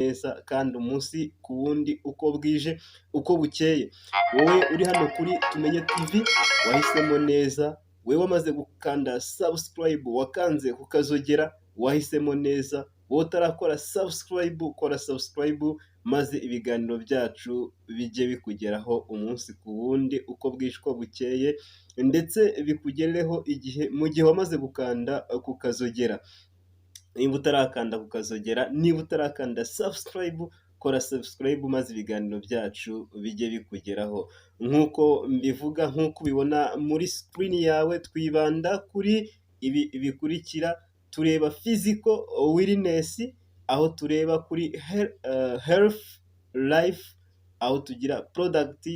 neza kandi umunsi ku wundi uko bwije uko bukeye. Wowe uri hano kuri Tumenye TV wahisemo neza, wowe wamaze gukanda subscribe wakanze kukazogera wahisemo neza, wowe utarakora subscribe kora subscribe maze ibiganiro byacu bijye bikugeraho umunsi ku wundi uko bwije uko bukeye, ndetse bikugereho mu gihe wamaze gukanda kukazogera. Niba utarakanda kukazogera, niba utarakanda subscribe kora subscribe maze ibiganiro byacu bijye bikugeraho. Nk'uko mbivuga, nk'uko ubibona muri screen yawe, twibanda kuri ibi bikurikira: tureba physical wellness, aho tureba kuri health life, aho tugira product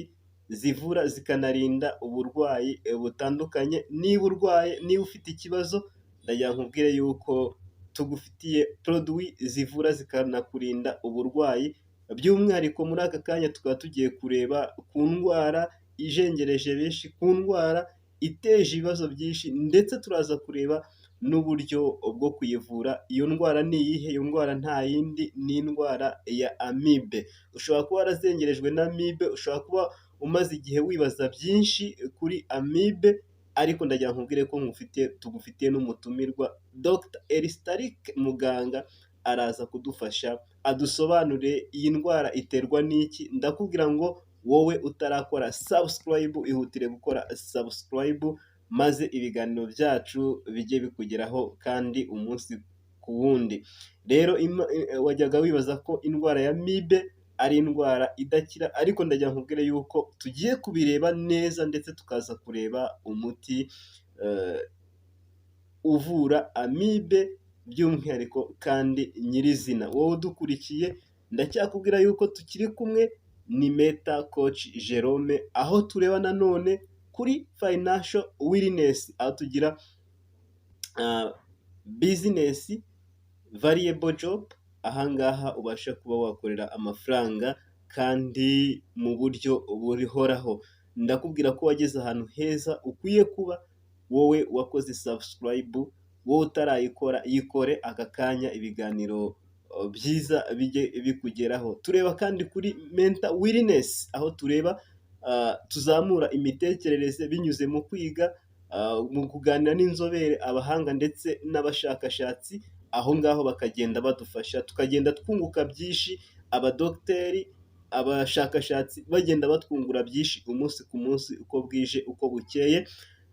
zivura zikanarinda uburwayi butandukanye. Niba urwaye, niba ufite ikibazo, ndagira nkubwire yuko tugufitiye produit zivura zikanakurinda uburwayi. By'umwihariko muri aka kanya tukaba tugiye kureba ku ndwara ijengereje benshi, ku ndwara iteje ibibazo byinshi, ndetse turaza kureba n'uburyo bwo kuyivura. Iyo ndwara ni iyihe? Iyo ndwara nta yindi ni indwara ya amibe. Ushobora kuba warazengerejwe na amibe, ushobora kuba umaze igihe wibaza byinshi kuri amibe, ariko ndagira nkubwire ko tugufitiye n'umutumirwa Dr. Elistaric, muganga araza kudufasha adusobanurire iyi ndwara iterwa n'iki. Ndakubwira ngo wowe utarakora subscribe ihutire gukora subscribe maze ibiganiro byacu bijye bikugeraho kandi umunsi ku wundi. Rero wajyaga wibaza ko indwara ya amibe ari indwara idakira, ariko ndagira nkubwire yuko tugiye kubireba neza, ndetse tukaza kureba umuti uvura amibe by'umwihariko kandi nyirizina. Wowe udukurikiye, ndacyakubwira yuko tukiri kumwe ni Meta Coach Jerome, aho tureba nanone kuri financial wellness, aho tugira business variable job. Ahangaha ubasha kuba wakorera amafaranga kandi mu buryo burihoraho. Ndakubwira ko wageze ahantu heza ukwiye kuba. Wowe wakoze subscribe, wowe utarayikora yikore aka kanya, ibiganiro byiza bijye bikugeraho. Tureba kandi kuri mental wellness, aho tureba tuzamura imitekerereze binyuze mu kwiga, mu kuganira n'inzobere, abahanga ndetse n'abashakashatsi. Aho ngaho bakagenda badufasha, tukagenda twunguka byinshi, abadogiteri, abashakashatsi bagenda batwungura byinshi umunsi ku munsi uko bwije uko bukeye.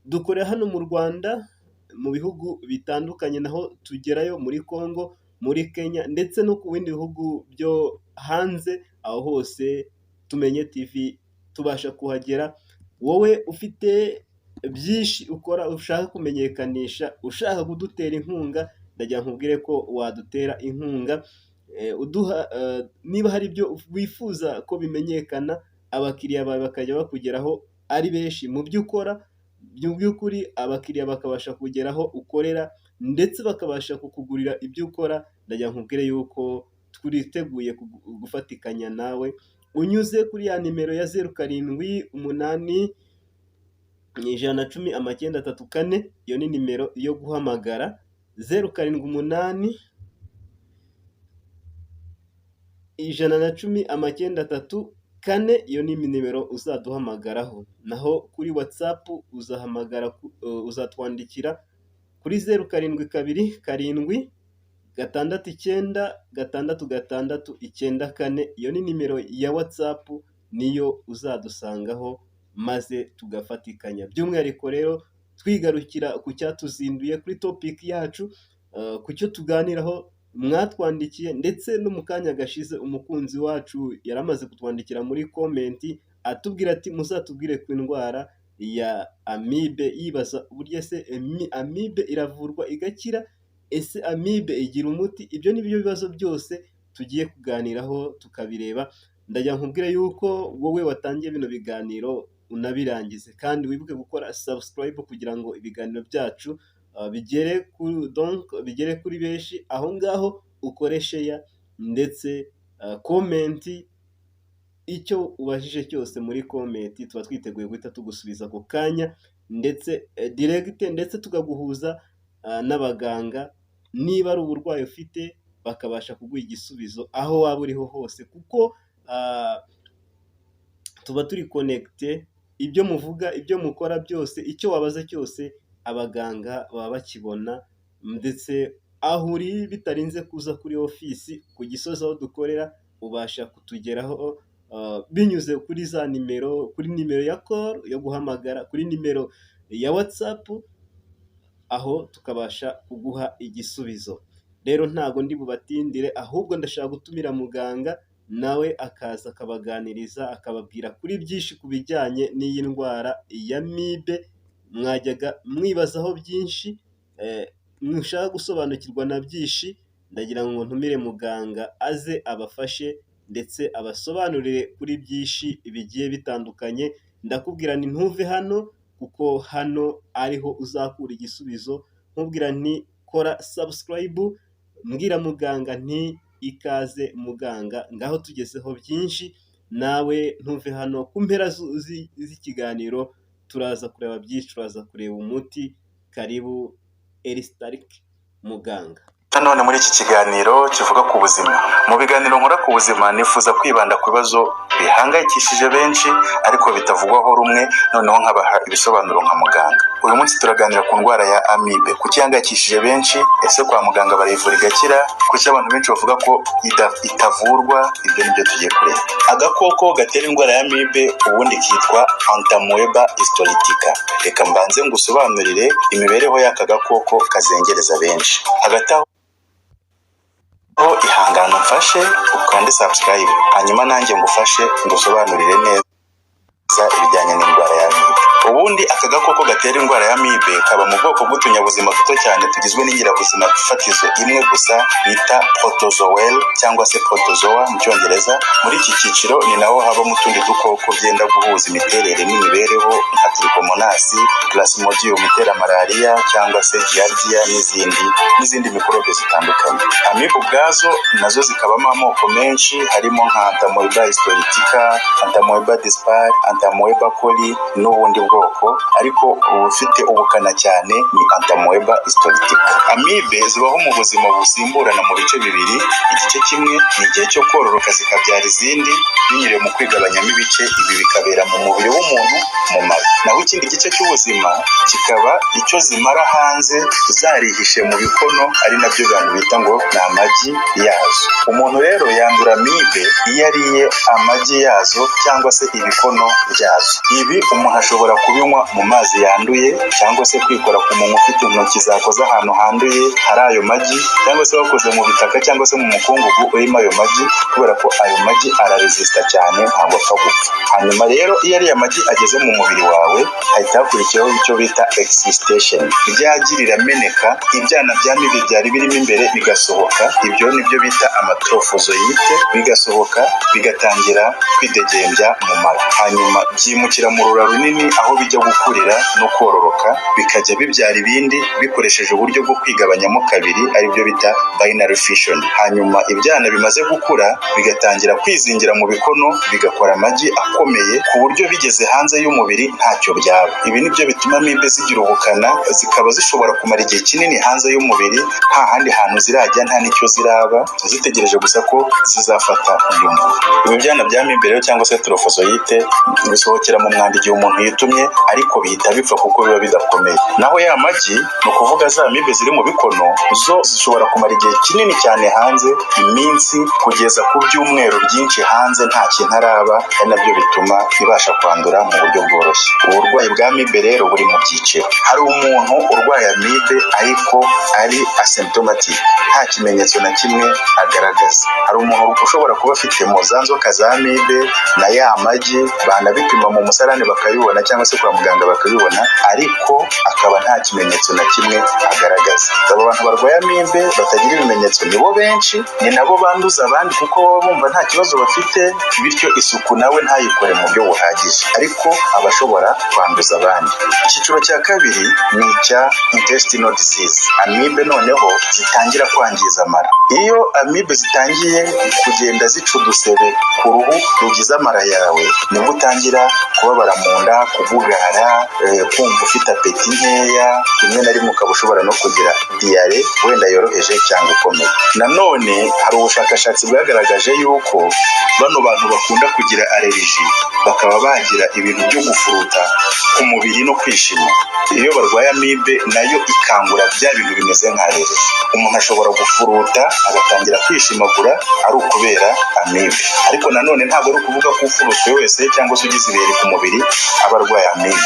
Dukorera hano mu Rwanda, mu bihugu bitandukanye naho tugerayo, muri Congo, muri Kenya, ndetse no ku bindi bihugu byo hanze. Aho hose Tumenye TV tubasha kuhagera. Wowe ufite byinshi ukora, ushaka kumenyekanisha, ushaka kudutera inkunga, ndagira nkubwire ko wadutera inkunga niba hari ibyo wifuza ko bimenyekana, abakiriya bawe bakajya bakugeraho ari benshi mu byo ukora. By'ukuri abakiriya bakabasha kugeraho ukorera, ndetse bakabasha kukugurira ibyo ukora. Ndagira nkubwire yuko twiteguye gufatikanya nawe unyuze kuri ya nimero ya 0788 110 934. Iyo ni nimero yo guhamagara. 0788 110 934. Iyo ni nimero uzaduhamagaraho. Naho kuri WhatsApp uzatwandikira kuri 0727 7 696 694. Iyo ni nimero ya WhatsApp, niyo uzadusangaho maze tugafatikanya. By'umwihariko rero twigarukira ku cyatuzinduye kuri topic yacu, ku cyo tuganiraho. Mwatwandikiye, ndetse no mu kanya gashize umukunzi wacu yaramaze kutwandikira muri comment atubwira ati muzatubwire ku indwara ya amibe, yibaza uburyo ese amibe iravurwa igakira, ese amibe igira umuti. Ibyo ni byo bibazo byose tugiye kuganiraho tukabireba. Ndagira nkubwire yuko wowe watangiye bino biganiro unabirangize, kandi wibuke gukora subscribe kugira ngo ibiganiro byacu bigere kuri benshi. Aho ngaho ukore share ndetse comment. Icyo ubajije cyose muri comment tuba twiteguye guhita tugusubiza ako kanya, ndetse direct, ndetse tukaguhuza n'abaganga. Niba ari uburwayi ufite bakabasha kuguha igisubizo aho waba uriho hose, kuko tuba turi connecte, ibyo muvuga, ibyo mukora byose, icyo wabaza cyose abaganga baba bakibona, ndetse aho uri bitarinze kuza kuri ofisi ku Gisozi aho dukorera, ubasha kutugeraho binyuze kuri za nimero, kuri nimero ya call yo guhamagara, kuri nimero ya WhatsApp, aho tukabasha kuguha igisubizo. Rero ntago ndi bubatindire, ahubwo ndashaka gutumira muganga nawe akaza akabaganiriza, akababwira kuri byinshi ku bijyanye n'iyi ndwara ya amibe mwajyaga mwibazaho byinshi, nushaka gusobanukirwa na byinshi, ndagira ngo ntumire muganga aze abafashe ndetse abasobanurire kuri byinshi bigiye bitandukanye. Ndakubwira nti ntuve hano, kuko hano ariho uzakura igisubizo. Nkubwira nti kora subscribe, mbwira muganga nti ikaze muganga, ngaho tugezeho byinshi. Nawe ntuve hano, ku mpera z'ikiganiro turaza kureba byinshi, turaza kureba umuti. Karibu Eristark muganga. None muri iki kiganiro kivuga ku buzima. Mu biganiro nkora ku buzima nifuza kwibanda ku bibazo bihangayikishije benshi ariko bitavugwaho rumwe, noneho nkabaha ibisobanuro nka muganga. Uyu munsi turaganira ku ndwara ya amibe. Kuki ihangayikishije benshi? Ese kwa muganga barayivura igakira? Kuki abantu benshi bavuga ko itavurwa? Ibyo nibyo tugiye kureba. Agakoko gatera indwara ya amibe ubundi kitwa Entamoeba histolytica. Reka mbanze ngusobanurire imibereho y'aka gakoko kazengereza benshi. Hagati aho ihangana mfashe ukande subscribe, hanyuma nanjye ngufashe ngusobanurire neza ibijyanye n'indwara ya amibe. Ubundi aka gakoko gatera indwara ya amibe kaba mu bwoko bw'utunyabuzima duto cyane tugizwe n'ingirabuzima fatizo imwe gusa bita protozoel cyangwa se protozoa mu cyongereza. Muri iki cyiciro ni naho habamo utundi dukoko byenda guhuza imiterere n'imibereho nka Trichomonas, Plasmodium itera malaria cyangwa se Giardia n'izindi mikorobe zitandukanye. Amibe ubwazo nazo zikabamo amoko menshi, harimo nka Entamoeba histolytica, Entamoeba dispar, Entamoeba coli n'ubundi bwoko, ariko ubufite ubukana cyane ni Entamoeba histolytica. Amibe zibaho mu buzima busimburana mu bice bibiri. Igice kimwe ni igihe cyo kororoka zikabyara izindi binyuriye mu kwigabanyamo ibice, ibi bikabera mu mubiri w'umuntu mu mara. Naho ikindi gice cy'ubuzima kikaba icyo zimara hanze zarihishe mu bikono, ari nabyo abantu bita ngo ni amagi yazo. Umuntu rero yandura amibe iyo ariye amagi yazo cyangwa se ibikono byazo. Ibi umuntu ashobora kubinywa mu mazi yanduye, cyangwa se kwikora ku muntu ufite intoki zakoze ahantu handuye hari ayo magi, cyangwa se wakoze mu bitaka cyangwa se mu mukungugu urimo ayo magi, kubera ko ayo magi araresista cyane, ntabwo apfa gupfa. Hanyuma rero iyo ariya magi ageze mu mubiri wawe, hahita hakurikiraho icyo bita excitation. Ryagi rirameneka, ibyana bya amibe byari birimo imbere bigasohoka, ibyo nibyo bita amatrofozoite, bigasohoka bigatangira kwidegembya mu mara. Hanyuma byimukira mu rura runini aho bijya gukurira no kororoka, bikajya bibyara ibindi bikoresheje uburyo bwo kwigabanyamo kabiri, aribyo bita binary fission. Hanyuma ibyana bimaze gukura bigatangira kwizingira mu bikono, bigakora amagi akomeye ku buryo bigeze hanze y'umubiri ntacyo byaba. Ibi nibyo bituma amibe zigira ubukana, zikaba zishobora kumara igihe kinini hanze y'umubiri, nta handi hantu zirajya, nta n'icyo ziraba, zitegereje gusa ko zizafata undi muntu. Ibi byana bya amibe rero cyangwa se trofozoite bisohokera mu mwanda igihe umuntu yitumye, ariko bihita bipfa kuko biba bidakomeye. Naho ya magi, ni ukuvuga za amibe ziri mu bikono, zo zishobora kumara igihe kinini cyane hanze, iminsi kugeza ku byumweru byinshi hanze nta kintu araba, ari nabyo bituma ibasha kwandura mu buryo bworoshye. Uburwayi bwa amibe rero buri mu byiciro. Hari umuntu urwaye amibe ariko ari asymptomatic, nta kimenyetso na kimwe agaragaza. Hari umuntu ushobora kuba afite za nzoka za amibe na ya magi, banabipima mu musarani bakabibona cyangwa se kwa muganga bakabibona, ariko akaba nta kimenyetso na kimwe agaragaza. Abo bantu barwaye amibe batagira ibimenyetso nibo benshi, ni nabo banduza abandi kuko baba bumva nta kibazo bafite, bityo isuku nawe ntayikore mu buryo buhagije, ariko abashobora kwanduza abandi. Icyiciro cya kabiri ni icya intestinal disease. Amibe noneho zitangira kwangiza amara. Iyo amibe zitangiye kugenda zica udusebe ku ruhu rugize amara yawe, nibwo utangira kubabara mu nda, kuguka kugugara, kumva ufite apeti nkeya, rimwe na rimwe ukaba ushobora no kugira diyare wenda yoroheje cyangwa ikomeye. Nanone hari ubushakashatsi bwagaragaje yuko bano bantu bakunda kugira aleriji bakaba bagira ibintu byo gufuruta ku mubiri no kwishima. Iyo barwaye amibe nayo ikangura bya bintu bimeze nka aleriji. Umuntu ashobora gufuruta agatangira kwishimagura ari ukubera amibe, ariko nanone ntabwo ari ukuvuga ko ufurutse wese cyangwa se ugize ibiheri ku mubiri aba arwaye amibe.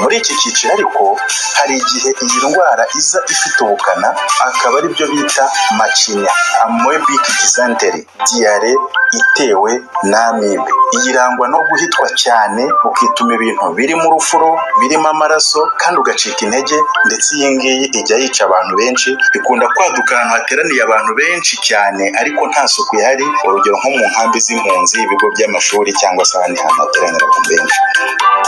Muri iki cyiciro ariko hari igihe iyi ndwara iza ifite ubukana, akaba ari byo bita macinya, amoebic dysentery, diyare itewe n'amibe. Iyi irangwa no guhitwa cyane, ukituma ibintu birimo urufuro, birimo amaraso kandi ugacika intege, ndetse iyi ngiyi ijya yica abantu benshi. Bikunda kwaduka ahantu hateraniye abantu benshi cyane ariko nta suku ihari, urugero nko mu nkambi z'impunzi, ibigo by'amashuri cyangwa se ahandi hantu hateranira abantu benshi.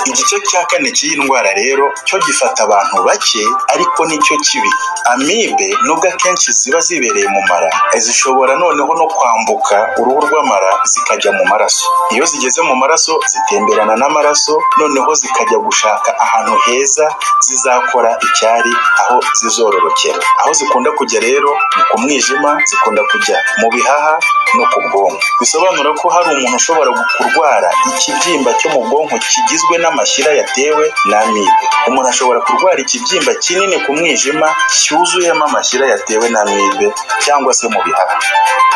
Igice cya kane cy'iyi ndwara rero cyo gifata abantu bake ariko nicyo kibi. Amibe nubwo akenshi ziba zibereye mu mara, zishobora noneho no kwambuka uruhu rw'amara zikajya mu maraso. Iyo zigeze mu maraso zitemberana n'amaraso, noneho zikajya gushaka ahantu heza zizakora icyari, aho zizororokera. Aho zikunda kujya rero ni ku mwijima, zikunda kujya mu bihaha no ku bwonko. Bisobanura ko hari umuntu ushobora kurwara ikibyimba cyo mu bwonko kigizwe n'amashyira yatewe n'amibe. Umuntu ashobora kurwara ikibyimba kinini ku mwijima cyuzuyemo amashyira yatewe n'amibe cyangwa se mu bihaha.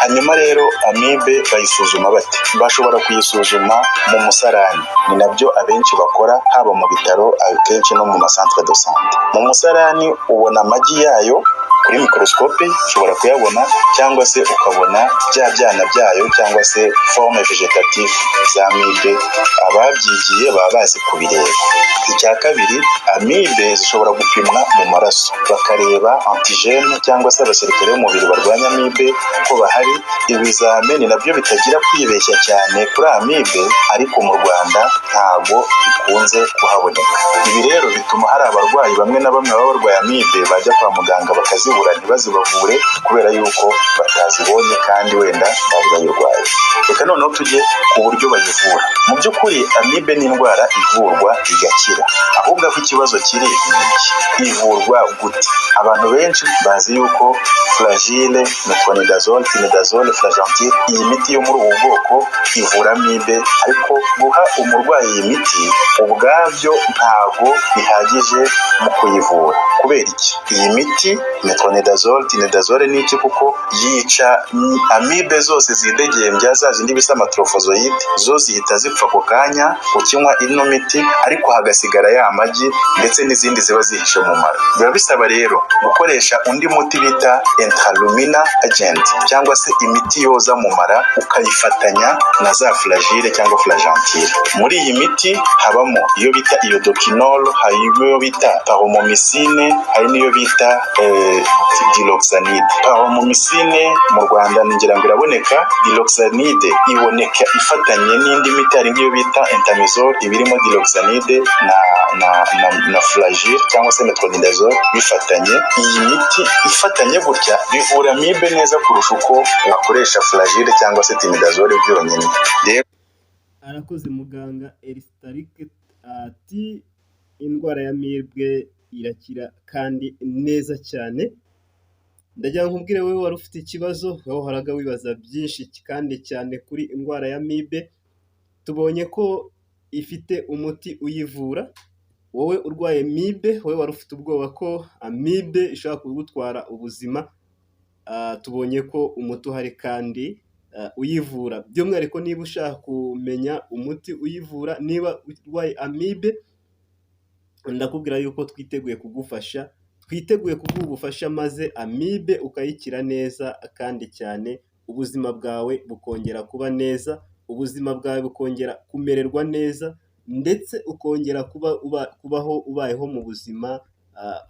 Hanyuma rero amibe bayisuzuma bate? Bashobora kuyisuzuma mu musarani, ni nabyo abenshi bakora haba mu bitaro, akenshi no mu masantere de sante. Mu musarani ubona amagi yayo kuri mikorosikope, ushobora kuyabona, cyangwa se ukabona bya byana byayo cyangwa se forme vegetative za amibe. Ababyigiye baba bazi kubireba. Icya kabiri, amibe zishobora gupimwa mu maraso, bakareba antigene cyangwa se abasirikare b'umubiri barwanya amibe ko bahari. Ibizamini nabyo bitagira kwibeshya cyane kuri amibe, ariko mu Rwanda ntabwo bikunze kuhaboneka. Ibi rero bituma hari abarwayi bamwe na bamwe baba barwaye amibe bajya kwa muganga bakazibura ntibazibavure kubera yuko batazibonye kandi wenda bari bayirwaye. Reka noneho tujye ku buryo bayivura. Mu by'ukuri amibe ni indwara ivurwa igakira, ahubwo aho ikibazo kiri ni iki: ivurwa gute? Abantu benshi bazi yuko flagile, metronidazole, tinidazole, flagyl, iyi miti yo muri ubu bwoko ivura amibe, ariko guha umurwayi iyi miti ubwabyo ntabwo bihagije mu kuyivura. Kubera iki? Iyi miti metronidazole, tinidazole ni iki? Kuko yica amibe zose zidegembya, za zindi bisa amatrofozoide, zo zihita zipfa ako kanya ukinywa ino miti, ariko hagasigara ya magi ndetse n'izindi ziba zihishe mu mara. Biba bisaba rero gukoresha undi muti bita interlumina agent, cyangwa se imiti yoza mu mara, ukayifatanya na za flagile cyangwa flagyl. Muri iyi miti habamo iyo bita iodoquinol, hari iyo bita paromomycine, hari n'iyo bita diloxanide. Paromomycine mu Rwanda ngira ngo iraboneka, diloxanide iboneka ifatanye n'indi miti, hari nk'iyo bita entamizole, ibirimo diloxanide na flagyl cyangwa se metronidazole bifatanye. Iyi miti ifatanye gutya bivura amibe neza kurusha uko wakoresha flagyl cyangwa se tinidazole byonyine. Arakoze muganga Eristarike ati indwara ya amibe irakira kandi neza cyane. Ndagira ngo nkubwire wowe wari ufite ikibazo, wahoraga wibaza byinshi kandi cyane kuri indwara ya amibe, tubonye ko ifite umuti uyivura. Wowe urwaye amibe, wowe wari ufite ubwoba ko amibe ishobora kugutwara ubuzima, tubonye ko umuti uhari kandi uyivura. By'umwihariko niba ushaka kumenya umuti uyivura, niba urwaye amibe, ndakubwira yuko twiteguye kugufasha, twiteguye kuguha ubufasha maze amibe ukayikira neza kandi cyane, ubuzima bwawe bukongera kuba neza, ubuzima bwawe bukongera kumererwa neza, ndetse ukongera kubaho ubayeho mu buzima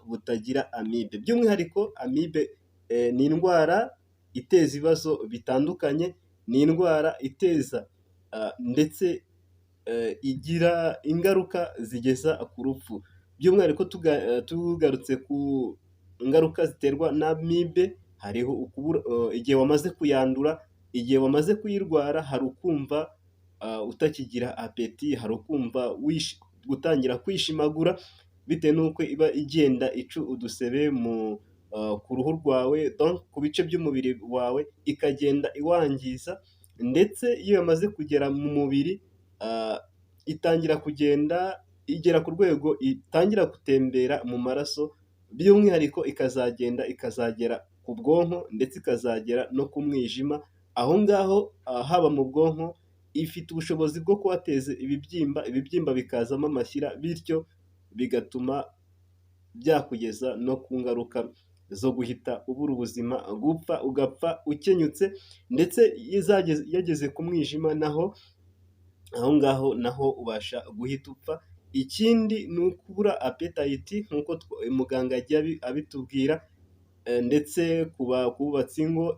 butagira amibe. By'umwihariko amibe ni indwara iteza ibibazo bitandukanye, ni indwara iteza ndetse igira ingaruka zigeza ku rupfu. By'umwihariko tugarutse ku ngaruka ziterwa n'amibe, hariho igihe wamaze kuyandura, igihe wamaze kuyirwara, hari ukumva utakigira apeti, hari ukumva gutangira kwishimagura bitewe n'uko iba igenda ica udusebe ku ruhu rwawe, donc ku bice by'umubiri wawe ikagenda iwangiza, ndetse iyo yamaze kugera mu mubiri itangira kugenda igera ku rwego itangira gutembera mu maraso, by'umwihariko ikazagenda ikazagera ku bwonko ndetse ikazagera no ku mwijima, aho ngaho haba mu bwonko ifite ubushobozi bwo kuhateza ibibyimba bikazamo amashyira, bityo bigatuma byakugeza no ku ngaruka zo guhita ubura ubuzima, gupfa ugapfa ukenyutse, ndetse yageze ku mwijima naho aho ngaho naho ubasha guhita upfa. Ikindi ni ukubura apetayiti nk'uko muganga yagiye abitubwira, ndetse ku bubatsi ingo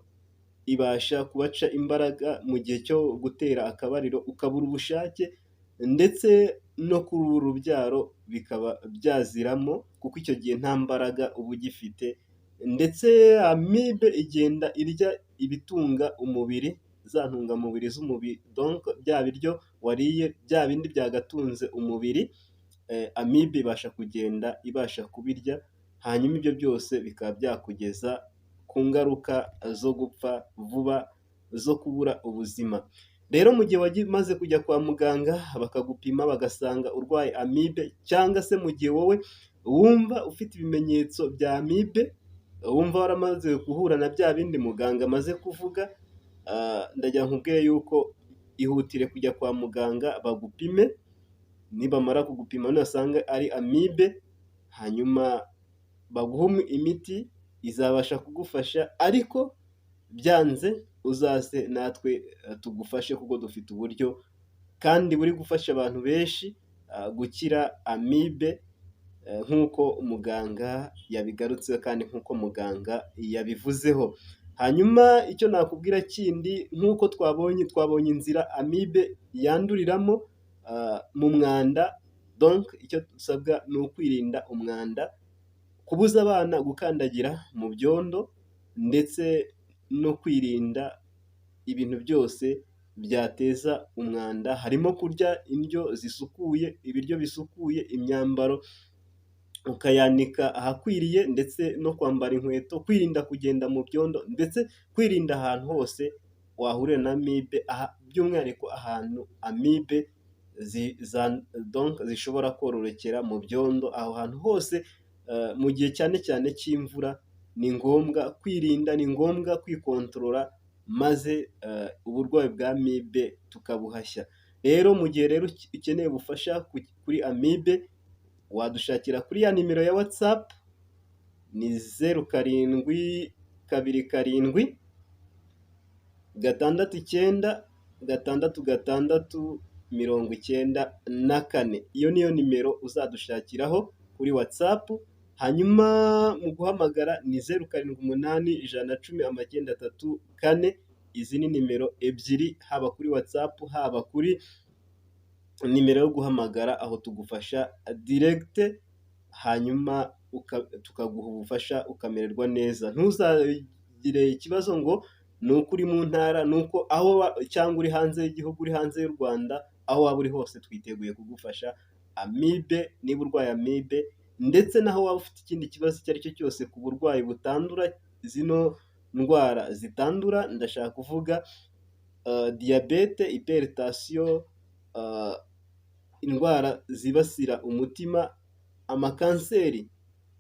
ibasha kubaca imbaraga mu gihe cyo gutera akabariro, ukabura ubushake, ndetse no kubura urubyaro bikaba byaziramo, kuko icyo gihe nta mbaraga uba ugifite, ndetse amibe igenda irya ibitunga umubiri, za ntungamubiri z'umubiri, donc bya biryo wariye, bya bindi byagatunze umubiri, amibe ibasha kugenda ibasha kubirya, hanyuma ibyo byose bikaba byakugeza ku ngaruka zo gupfa vuba, zo kubura ubuzima. Rero mu gihe wamaze kujya kwa muganga bakagupima bagasanga urwaye amibe, cyangwa se mu gihe wowe wumva ufite ibimenyetso bya amibe, wumva waramaze guhura na bya bindi muganga amaze kuvuga, ndagira nkubwire yuko ihutire kujya kwa muganga bagupime, nibamara kugupima nibasanga ari amibe, hanyuma baguhe imiti izabasha kugufasha, ariko byanze uzaze natwe tugufashe, kuko dufite uburyo kandi buri gufasha abantu benshi gukira amibe, nk'uko muganga yabigarutseho kandi nk'uko muganga yabivuzeho. Hanyuma icyo nakubwira kindi, nk'uko twabonye inzira amibe yanduriramo mu mwanda, donc icyo dusabwa ni ukwirinda umwanda, kubuza abana gukandagira mu byondo, ndetse no kwirinda ibintu byose byateza umwanda, harimo kurya indyo zisukuye, ibiryo bisukuye, imyambaro ukayanika ahakwiriye, ndetse no kwambara inkweto, kwirinda kugenda mu byondo, ndetse kwirinda ahantu hose wahurira na amibe, by'umwihariko ahantu amibe donc zishobora kororokera mu byondo. Aho hantu hose mu gihe cyane cyane cy'imvura ni ngombwa kwirinda, ni ngombwa kwikontorora, maze uburwayi bwa amibe tukabuhashya. Rero mu gihe rero ukeneye ubufasha kuri amibe, wadushakira kuri ya nimero ya WhatsApp, ni 0727 696 iyo niyo nimero uzadushakiraho kuri WhatsApp. Hanyuma mu guhamagara ni 0781 110 934, izi ni nimero ebyiri, haba kuri WhatsApp haba kuri nimero yo guhamagara, aho tugufasha direct, hanyuma tukaguha ubufasha ukamererwa neza. Ntuzagire ikibazo ngo ni uko uri mu ntara, ni uko cyangwa uri hanze y'igihugu, uri hanze y'u Rwanda, aho waba uri hose twiteguye kugufasha amibe, niba urwaye amibe, ndetse naho waba ufite ikindi kibazo icyo ari cyo cyose ku burwayi butandura, zino ndwara zitandura, ndashaka kuvuga diyabete, hypertension, indwara zibasira umutima, amakanseri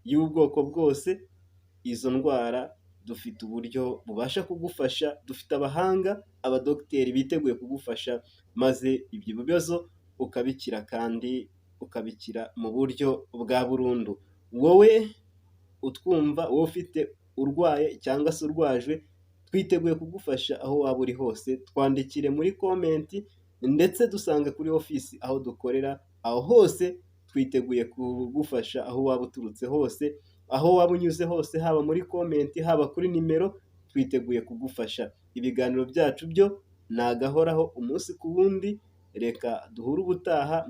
y'ubwoko bwose, izo ndwara dufite uburyo bubasha kugufasha, dufite abahanga, abadogiteri biteguye kugufasha, maze ibyo bibazo ukabikira, kandi ukabikira mu buryo bwa burundu. Wowe utwumva, wowe ufite urwaye cyangwa se urwajwe, twiteguye kugufasha aho waba uri hose, twandikire muri komenti, ndetse dusanga kuri ofisi aho dukorera, aho hose twiteguye kugufasha, aho waba uturutse hose, aho waba unyuze hose, haba muri komenti, haba kuri nimero, twiteguye kugufasha. Ibiganiro byacu byo ni agahoraho umunsi ku wundi, reka duhure ubutaha.